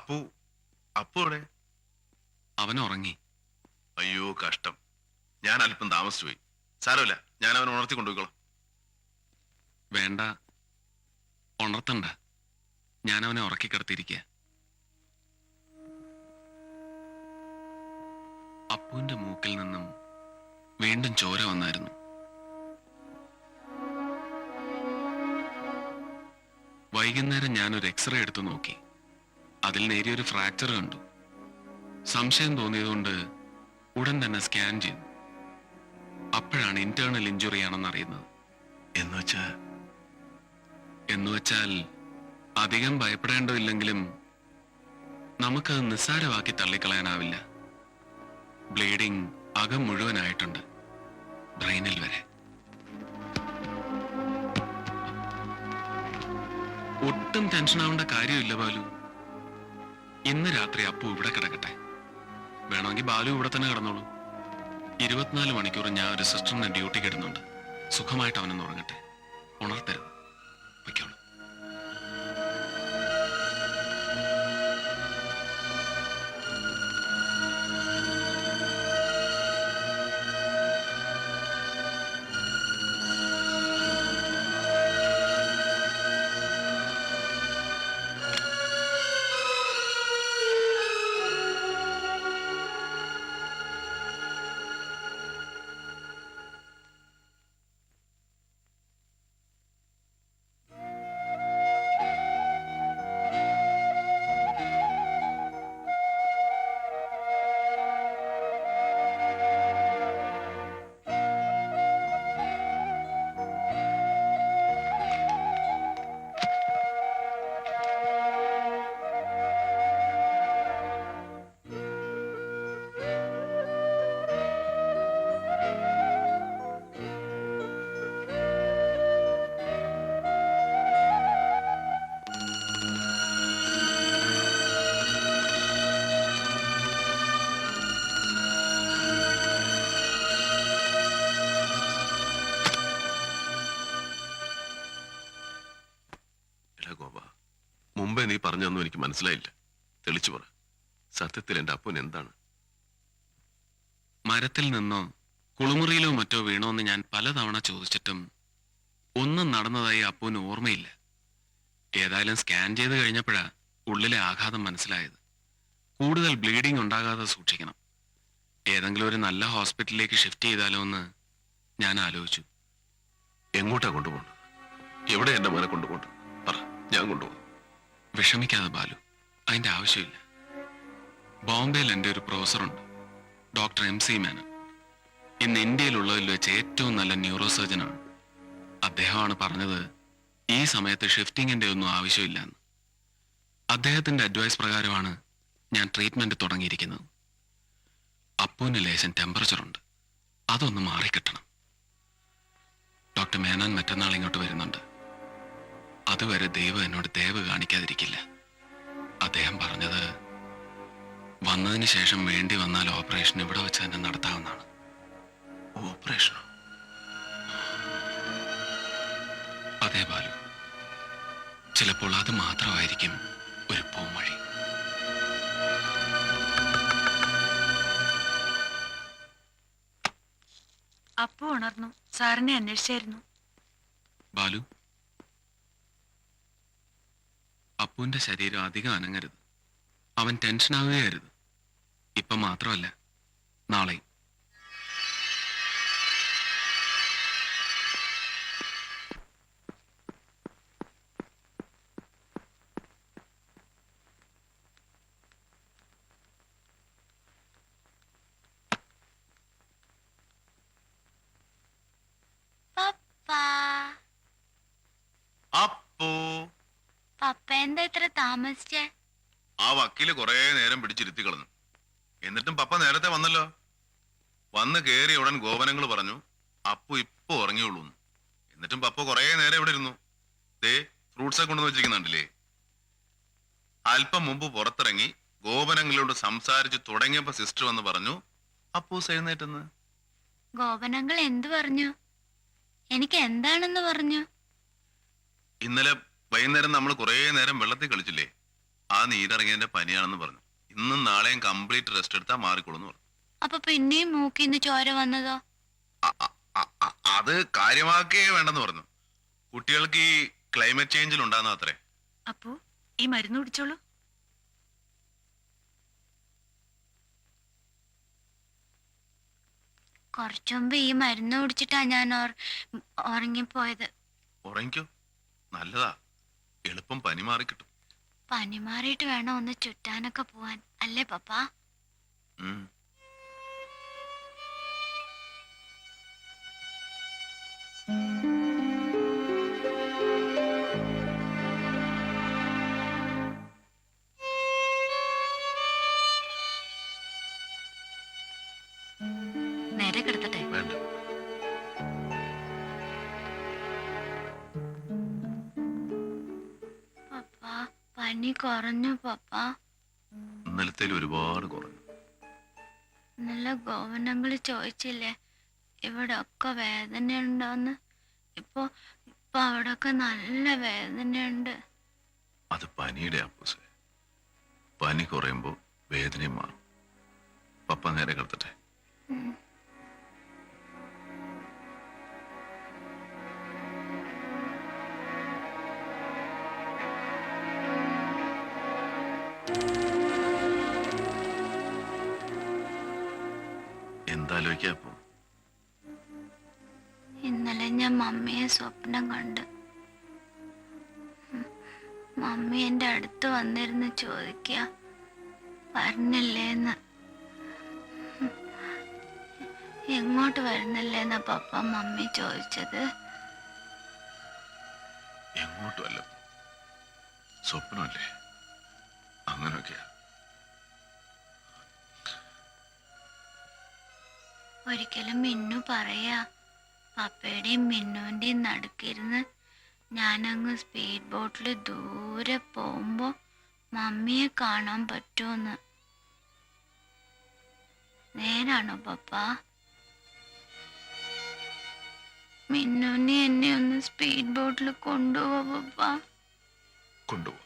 അപ്പു അപ്പു എവിടെ? അവൻ ഉറങ്ങി. അയ്യോ കഷ്ടം. ഞാൻ അല്പം താമസിച്ചു പോയി. സാരമില്ല, ഞാൻ അവനെ ഉണർത്തി കൊണ്ടുപോയിക്കോളാം. വേണ്ട, ഉണർത്തണ്ട. ഞാൻ അവനെ ഉറക്കി കിടത്തിയിരിക്കുക. അപ്പുവിന്റെ മൂക്കിൽ നിന്നും വീണ്ടും ചോര വന്നായിരുന്നു. വൈകുന്നേരം ഞാനൊരു എക്സ്റേ എടുത്തു നോക്കി. അതിൽ നേരിയൊരു ഫ്രാക്ചർ കണ്ടു. സംശയം തോന്നിയതുകൊണ്ട് ഉടൻ തന്നെ സ്കാൻ ചെയ്തു. അപ്പോഴാണ് ഇന്റേണൽ ഇഞ്ചുറി ആണെന്ന് അറിയുന്നത്. എന്നുവെച്ചാൽ അധികം ഭയപ്പെടേണ്ടതില്ലെങ്കിലും നമുക്കത് നിസ്സാരമാക്കി തള്ളിക്കളയാനാവില്ല. ബ്ലീഡിംഗ് അകം മുഴുവനായിട്ടുണ്ട്, ബ്രെയിനിൽ വരെ. ഒട്ടും ടെൻഷൻ ആവേണ്ട കാര്യമില്ല ബാലു. ഇന്ന് രാത്രി അപ്പു ഇവിടെ കിടക്കട്ടെ. വേണമെങ്കിൽ ബാലു ഇവിടെ തന്നെ കിടന്നോളൂ. 24 മണിക്കൂർ ഞാൻ ഒരു സിസ്റ്ററിനെ ഡ്യൂട്ടിക്ക് ഇടുന്നുണ്ട്. സുഖമായിട്ട് അവനൊന്ന് ഉറങ്ങട്ടെ. ഉണർത്തരുത്. വയ്ക്കോളൂ. മുമ്പേ നീ പറഞ്ഞൊന്നും എനിക്ക് മനസ്സിലായില്ല. തെളിച്ചു പറ. സത്യത്തിൽ എന്റെ അപ്പൻ എന്താണ്? മരത്തിൽ നിന്നോ കുളിമുറിയിലോ മറ്റോ വീണോന്ന് ഞാൻ പലതവണ ചോദിച്ചിട്ടും ഒന്നും നടന്നതായി അപ്പുവിന് ഓർമ്മയില്ല. ഏതായാലും സ്കാൻ ചെയ്ത് കഴിഞ്ഞപ്പോഴാ ഉള്ളിലെ ആഘാതം മനസ്സിലായത്. കൂടുതൽ ബ്ലീഡിംഗ് ഉണ്ടാകാതെ സൂക്ഷിക്കണം. ഏതെങ്കിലും ഒരു നല്ല ഹോസ്പിറ്റലിലേക്ക് ഷിഫ്റ്റ് ചെയ്താലോ എന്ന് ഞാൻ ആലോചിച്ചു. എങ്ങോട്ടാ കൊണ്ടുപോകണം? എവിടെ എന്റെ മോനെ കൊണ്ടുപോകണ്ട? പറ, ഞാൻ കൊണ്ടുപോകും. വിഷമിക്കാതെ ബാലു, അതിന്റെ ആവശ്യമില്ല. ബോംബെയിൽ എൻ്റെ ഒരു പ്രൊഫസറുണ്ട്, ഡോക്ടർ MC മേനൻ. ഇന്ന് ഇന്ത്യയിലുള്ളതിൽ വെച്ച് ഏറ്റവും നല്ല ന്യൂറോ സർജനാണ്. അദ്ദേഹമാണ് പറഞ്ഞത് ഈ സമയത്ത് ഷിഫ്റ്റിങ്ങിന്റെ ഒന്നും ആവശ്യമില്ലെന്ന്. അദ്ദേഹത്തിന്റെ അഡ്വൈസ് പ്രകാരമാണ് ഞാൻ ട്രീറ്റ്മെന്റ് തുടങ്ങിയിരിക്കുന്നത്. അപ്പുവിന് ലേശം ടെമ്പറേച്ചർ ഉണ്ട്, അതൊന്ന് മാറിക്കിട്ടണം. ഡോക്ടർ മേനൻ മറ്റന്നാൾ ഇങ്ങോട്ട് വരുന്നുണ്ട്. അതുവരെ ദൈവം എന്നോട് ദയവ് കാണിക്കാതിരിക്കില്ല. അദ്ദേഹം പറഞ്ഞത് വന്നതിന് ശേഷം വേണ്ടി വന്നാൽ ഓപ്പറേഷൻ ഇവിടെ വെച്ച് തന്നെ നടത്താവുന്നതാണ്. ഓപ്പറേഷനോ? അതേ ബാലു, ചിലപ്പോൾ അത് മാത്രമായിരിക്കും ഒരു പോംവഴി. അപ്പു ഉണർന്നു. സാറിനെ അന്വേഷിച്ചായിരുന്നു. ബാലു, അപ്പുവിന്റെ ശരീരം അധികം അനങ്ങരുത്. അവൻ ടെൻഷനാവുകയരുത്. ഇപ്പം മാത്രമല്ല, നാളെയും. അപ്പോ പപ്പ എന്താ ഇത്ര താമസിച്ചേ? ആ വക്കീല് കുറെ നേരം പിടിച്ചിരുത്തി കളഞ്ഞു. എന്നിട്ടും പപ്പ നേരത്തെ വന്നല്ലോ. വന്ന് കേറിയ ഉടൻ ഗോപനങ്ങൾ പറഞ്ഞു അപ്പു ഇപ്പൊ ഉറങ്ങിയുള്ളൂ. എന്നിട്ടും പപ്പ കുറെ നേരം ഇവിടെ ഇരുന്നു. ദേ ഫ്രൂട്ട്സ് ഒക്കെ കൊണ്ടുവന്ന് വെച്ചിരിക്കുന്നുണ്ടല്ലേ. അല്പം മുമ്പ് പുറത്തിറങ്ങി ഗോപനങ്ങളോട് സംസാരിച്ച് തുടങ്ങിയപ്പോ സിസ്റ്റർ വന്ന് പറഞ്ഞു അപ്പൂസ് എഴുന്നേറ്റെന്ന്. ഗോപനങ്ങൾ എന്തു പറഞ്ഞു? എനിക്ക് എന്താണെന്ന് പറഞ്ഞു? ഇന്നലെ വൈകുന്നേരം നമ്മൾ കുറെ നേരം വെള്ളത്തിൽ കളിച്ചില്ലേ? ആ നീരിറങ്ങിയതിന്റെ പനിയാണെന്ന് പറഞ്ഞു. ഇന്നും നാളെയും കംപ്ലീറ്റ് റെസ്റ്റ് എടുത്താൽ മാറിക്കൊള്ളുന്നു പറഞ്ഞു. അപ്പൊ പിന്നെയും മൂക്കിന്ന് ചോര വന്നതോ? അത് കാര്യമാക്കേ വേണ്ടെന്ന് പറഞ്ഞു. കുട്ടികൾക്ക് ഈ ക്ലൈമറ്റ് ചേഞ്ചിൽ ഉണ്ടാകുന്ന അത്രേ. അപ്പോ ഈ മരുന്ന് കുടിച്ചോളൂ. കുറച്ചു മുമ്പ് ഈ മരുന്ന് കുടിച്ചിട്ടാ ഞാൻ ഉറങ്ങിപ്പോയത്. ഉറങ്ങിക്കോ, നല്ലതാ. എളുപ്പം പനി മാറിക്കിട്ടും. പനി മാറിയിട്ട് വേണം ഒന്ന് ചുറ്റാനൊക്കെ പോവാൻ, അല്ലേ പപ്പ? ഉം. നേരെ കിടത്തട്ടെ? വേണ്ട. പപ്പ, പനി കുറഞ്ഞു പപ്പ? ഇന്നലത്തേൽ ഒരുപാട് കുറഞ്ഞു. ഇന്നലെ ഗോവനങ്ങൾ ചോദിച്ചില്ലേ ഇവിടെ ഒക്കെ വേദനയുണ്ടോന്ന്? ഇപ്പൊ ഇപ്പൊ അവിടൊക്കെ നല്ല വേദനയുണ്ട്. അത് പനിയുടെ അപ്പൂസേ. പനി കുറയുമ്പോ വേദനയും മാറും. പപ്പ നേരെ കിടത്തട്ടെ? എന്താലോചിക്കാപ്പോ? ഇന്നലെ ഞാൻ മമ്മിയെ സ്വപ്നം കണ്ട്. മമ്മി എന്റെ അടുത്ത് വന്നിരുന്ന് ചോദിക്കുക വരണില്ലേന്ന്. എങ്ങോട്ട് വരുന്നില്ലേന്ന പപ്പ മമ്മി ചോദിച്ചത്. എങ്ങോട്ടുമല്ല, സ്വപ്നമല്ലേ? അങ്ങനൊക്കെയാ. ഒരിക്കലും മിന്നു പറയാ പപ്പയുടെയും മിന്നുവിന്റെയും നടുക്കിരുന്ന് ഞാനങ്ങ് സ്പീഡ് ബോട്ടിൽ ദൂരെ പോകുമ്പോ മമ്മിയെ കാണാൻ പറ്റുമെന്ന്. നേരാണോ പപ്പ? മിന്നുവിനെ എന്നെ ഒന്ന് സ്പീഡ് ബോട്ടിൽ കൊണ്ടുപോവാ പപ്പ? കൊണ്ടുപോ.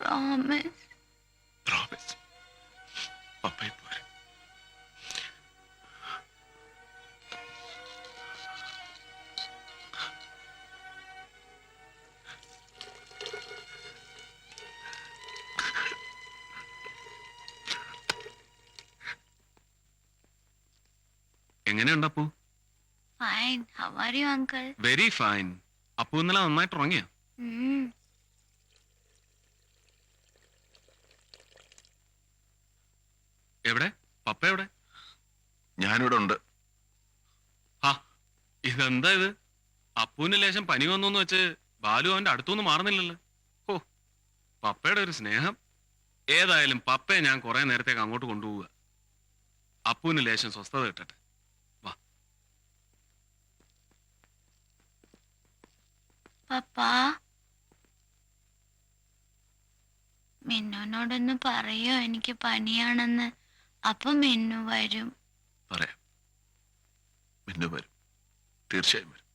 പ്രോമിസ്? പ്രോമിസ്. പപ്പ ഇപ്പൊ വരും. എങ്ങനെയുണ്ട് Appu? Fine. How are you uncle? Very fine. Appu ഇന്നലെ നന്നായിട്ട് ഉറങ്ങിയോ? എവിടെ പപ്പ എവിടെ? ഞാനിവിടെ ഉണ്ട്. ആ ഇതെന്താ ഇത്? അപ്പുവിന് ലേശം പനി വന്നു വെച്ച് ബാലു അവന്റെ അടുത്തൊന്നും മാറുന്നില്ലല്ലോ. ഓ, പപ്പയുടെ ഒരു സ്നേഹം. ഏതായാലും പപ്പയെ ഞാൻ കുറെ നേരത്തേക്ക് അങ്ങോട്ട് കൊണ്ടുപോവുക. അപ്പുവിന് ലേശം സ്വസ്ഥത കിട്ടട്ടെ. വാ. പപ്പാ, മിന്നുനോടൊന്ന് പറയോ എനിക്ക് പനിയാണെന്ന്? അപ്പൊ മിന്നു വരും. പറയാം. മിന്നു വരും, തീർച്ചയായും വരും.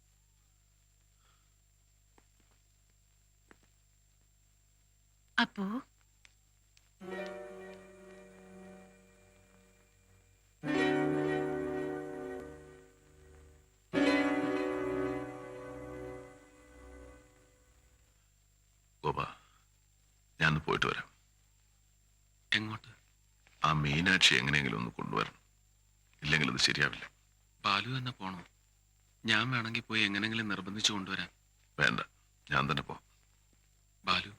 അപ്പോ ഗോപ, ഞാനൊന്ന് പോയിട്ട് വരാം. എങ്ങോട്ട്? ആ മീനാക്ഷി എങ്ങനെയെങ്കിലും ഒന്ന് കൊണ്ടുവരണം. ഇല്ലെങ്കിൽ അത് ശരിയാവില്ല. ബാലു തന്നെ പോണോ? ഞാൻ വേണമെങ്കിൽ പോയി എങ്ങനെങ്കിലും നിർബന്ധിച്ചു കൊണ്ടുവരാൻ. വേണ്ട, ഞാൻ തന്നെ പോ. ബാലു,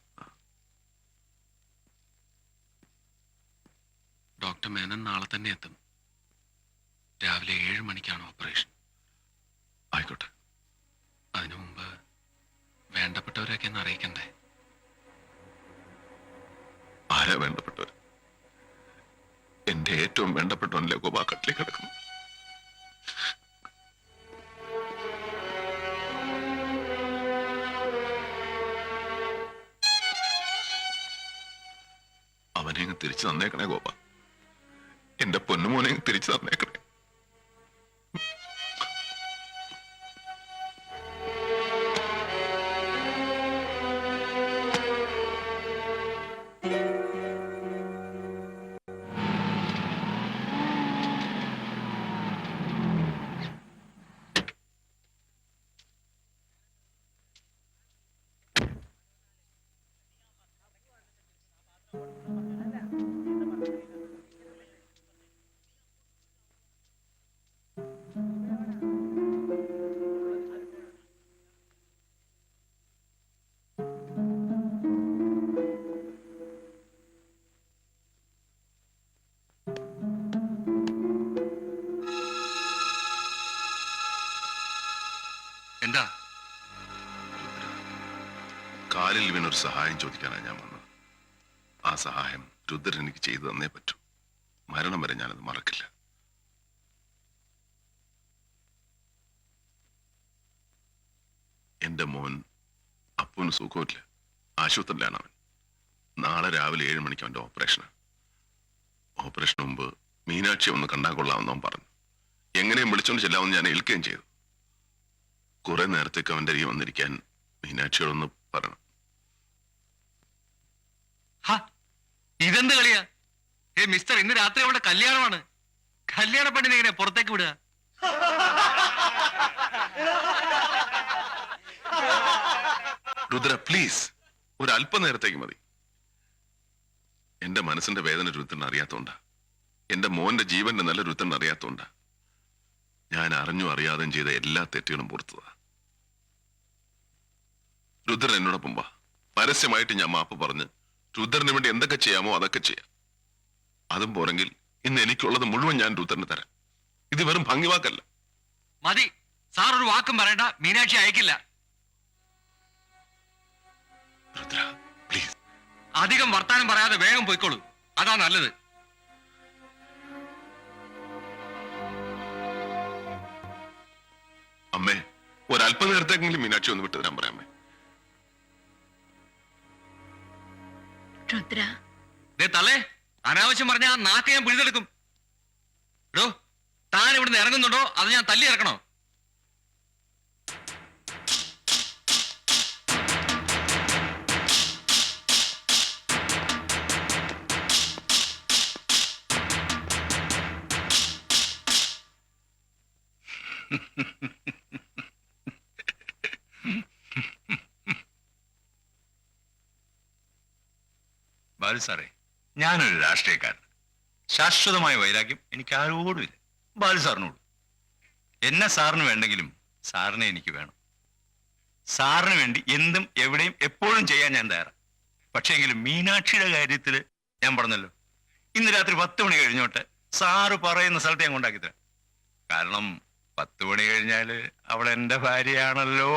ഡോക്ടർ മേനൻ നാളെ തന്നെ എത്തും. രാവിലെ 7 മണിക്കാണ് ഓപ്പറേഷൻ. ആയിക്കോട്ടെ. അതിനു മുമ്പ് വേണ്ടപ്പെട്ടവരെയൊക്കെ ഒന്ന് അറിയിക്കണ്ടേ? ആരാ വേണ്ടപ്പെട്ടവർ? എന്റെ ഏറ്റവും വേണ്ടപ്പെട്ടവനല്ലേ ഗോപ കട്ടിലേക്ക് കിടക്കുന്നു. അവനെ അങ്ങ് തിരിച്ചു തന്നേക്കണേ ഗോപ. എന്റെ പൊന്നുമോനെ അങ്ങ് തിരിച്ചു തന്നേക്കണേ. എന്താ? കാലിൽ വീണൊരു സഹായം ചോദിക്കാനാണ് ഞാൻ വന്നത്. ആ സഹായം രുദ്രൻ എനിക്ക് ചെയ്തു തന്നേ പറ്റൂ. മരണം വരെ ഞാനത് മറക്കില്ല. എന്റെ മോൻ അപ്പുവിന് സുഖമില്ല. ആശുപത്രിയിലാണ് അവൻ. നാളെ രാവിലെ 7 മണിക്ക് അവന്റെ ഓപ്പറേഷനാണ്. ഓപ്പറേഷന് മുമ്പ് മീനാക്ഷി ഒന്ന് കണ്ടാൽ കൊള്ളാമെന്ന് അവൻ പറഞ്ഞു. എങ്ങനെയും വിളിച്ചോണ്ട് ചെല്ലാമെന്ന് ഞാൻ ഏൽക്കുകയും ചെയ്തു. കുറെ നേരത്തേക്ക് അവന്റെ അരികെ വന്നിരിക്കാൻ മീനാക്ഷിയോടൊന്ന് പറയണം. ഇതെന്ത് കളിയാ? മിസ്റ്റർ, ഇന്ന് രാത്രി അവിടെ കല്യാണമാണ്. കല്യാണ പെണ്ണിനെ എങ്ങനെ പുറത്തേക്ക് വിടുക? രുദ്ര പ്ലീസ്, ഒരു അല്പനേരത്തേക്ക് മതി. എന്റെ മനസ്സിന്റെ വേദന രുദ്രൻ അറിയാത്തോണ്ടാ. എന്റെ മോന്റെ ജീവന്റെ നല്ല രുദ്രൻ അറിയാത്തോണ്ടാ. ഞാൻ അറിഞ്ഞും അറിയാതെയും ചെയ്ത എല്ലാ തെറ്റുകളും പുറത്തതാ. രുദ്രൻ എന്നോടൊപ്പം വാ. പരസ്യമായിട്ട് ഞാൻ മാപ്പ് പറഞ്ഞ് രുദ്രന് വേണ്ടി എന്തൊക്കെ ചെയ്യാമോ അതൊക്കെ ചെയ്യാം. അതും പോരെങ്കിൽ ഇന്ന് എനിക്കുള്ളത് മുഴുവൻ ഞാൻ രുദ്രന് തരാം. ഇത് വെറും ഭംഗിവാക്കല്ല. മതി സാർ, ഒരു വാക്കും പറയണ്ട. മീനാക്ഷി അയക്കില്ല. രുദ്ര പ്ലീസ്. അധികം വർത്താനം പറയാതെ വേഗം പോയിക്കോളൂ. അതാ നല്ലത്. അമ്മേ, ഒരല്പനേരത്തേക്കെങ്കിലും മീനാക്ഷി ഒന്ന് വിട്ടു തരാൻ പറയാമേ. രുദ്ര, തള്ളേ, അനാവശ്യം പറഞ്ഞ ആ നാക്ക് ഞാൻ പിഴുതെടുക്കും. എടോ, താൻ ഇവിടുന്ന് ഇറങ്ങുന്നുണ്ടോ അത് ഞാൻ തല്ലി ഇറക്കണോ? ബാലു സാറേ, ഞാനൊരു രാഷ്ട്രീയക്കാരൻ. ശാശ്വതമായ വൈരാഗ്യം എനിക്ക് ആരോടുമില്ല. ബാലു സാറിനോട്. എന്നെ സാറിന് വേണ്ടെങ്കിലും സാറിനെ എനിക്ക് വേണം. സാറിന് വേണ്ടി എന്തും എവിടെയും എപ്പോഴും ചെയ്യാൻ ഞാൻ തയ്യാറാണ്. പക്ഷേങ്കിലും മീനാക്ഷിയുടെ കാര്യത്തിൽ ഞാൻ പറഞ്ഞല്ലോ, ഇന്ന് രാത്രി 10 മണി കഴിഞ്ഞോട്ടെ സാറ് പറയുന്ന സ്ഥലത്ത് ഞാൻ കൊണ്ടാക്കി തരാം. കാരണം 10 മണി കഴിഞ്ഞാൽ അവൾ എന്റെ ഭാര്യയാണല്ലോ.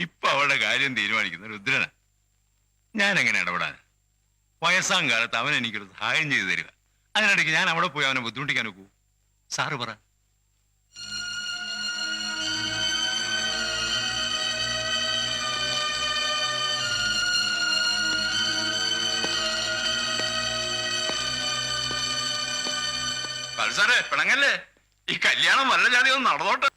ഇപ്പൊ അവളുടെ കാര്യം തീരുമാനിക്കുന്ന രുദ്രന. ഞാൻ എങ്ങനെ ഇടപെടാൻ? വയസ്സാം കാലത്ത് അവൻ എനിക്കൊരു സഹായം ചെയ്തു തരിക. അതിനിടയ്ക്ക് ഞാൻ അവിടെ പോയി അവനെ ബുദ്ധിമുട്ടിക്കാൻ നോക്കൂ? സാറ് പറ. സാറേ, പിണങ്ങല്ലേ? ഈ കല്യാണം വല്ല ജാതി ഒന്ന് നടന്നോട്ടെ.